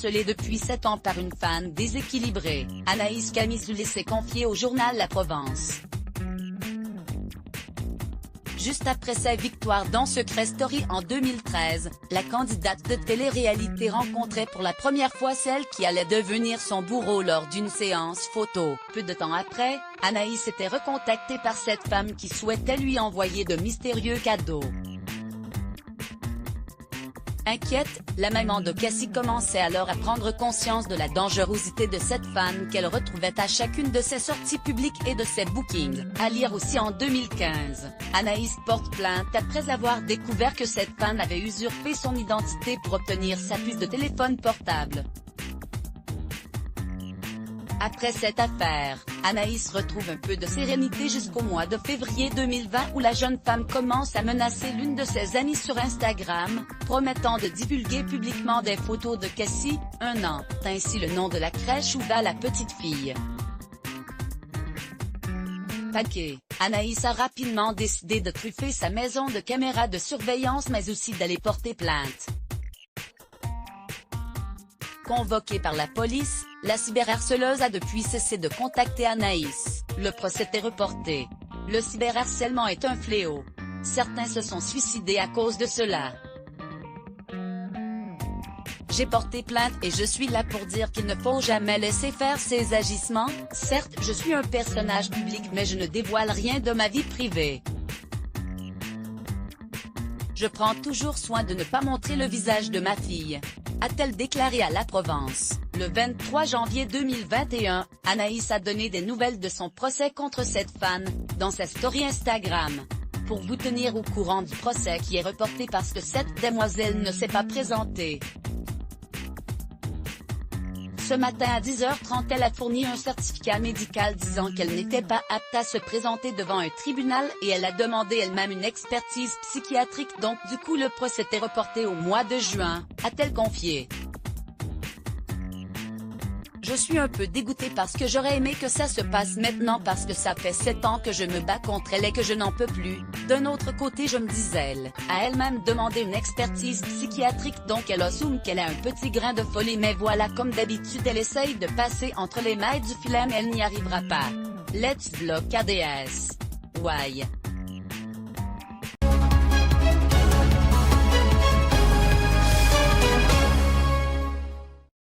harcelée depuis 7 ans par une fan déséquilibrée. Anaïs Camisoulé s'est confiée au journal La Provence. Juste après sa victoire dans Secret Story en 2013, la candidate de télé-réalité rencontrait pour la première fois celle qui allait devenir son bourreau lors d'une séance photo. Peu de temps après, Anaïs était recontactée par cette femme qui souhaitait lui envoyer de mystérieux cadeaux. Inquiète, la maman de Cassie commençait alors à prendre conscience de la dangerosité de cette fan qu'elle retrouvait à chacune de ses sorties publiques et de ses bookings. À lire aussi en 2015, Anaïs porte plainte après avoir découvert que cette fan avait usurpé son identité pour obtenir sa puce de téléphone portable. Après cette affaire, Anaïs retrouve un peu de sérénité jusqu'au mois de février 2020 où la jeune femme commence à menacer l'une de ses amies sur Instagram, promettant de divulguer publiquement des photos de Cassie, 1 an, ainsi le nom de la crèche où va la petite fille. Paquet, Anaïs a rapidement décidé de truffer sa maison de caméras de surveillance mais aussi d'aller porter plainte. Convoquée par la police, la cyberharceleuse a depuis cessé de contacter Anaïs. Le procès est reporté. Le cyberharcèlement est un fléau. Certains se sont suicidés à cause de cela. J'ai porté plainte et je suis là pour dire qu'il ne faut jamais laisser faire ces agissements. Certes, je suis un personnage public mais je ne dévoile rien de ma vie privée. Je prends toujours soin de ne pas montrer le visage de ma fille, a-t-elle déclaré à La Provence. Le 23 janvier 2021, Anaïs a donné des nouvelles de son procès contre cette fan, dans sa story Instagram. Pour vous tenir au courant du procès qui est reporté parce que cette demoiselle ne s'est pas présentée. Ce matin à 10h30 elle a fourni un certificat médical disant qu'elle n'était pas apte à se présenter devant un tribunal et elle a demandé elle-même une expertise psychiatrique donc du coup le procès est reporté au mois de juin, a-t-elle confié. Je suis un peu dégoûtée parce que j'aurais aimé que ça se passe maintenant parce que ça fait 7 ans que je me bats contre elle et que je n'en peux plus. D'un autre côté je me dis elle a elle-même demandé une expertise psychiatrique donc elle assume qu'elle a un petit grain de folie mais voilà comme d'habitude elle essaye de passer entre les mailles du filet mais elle n'y arrivera pas. Let's block ADS. Why?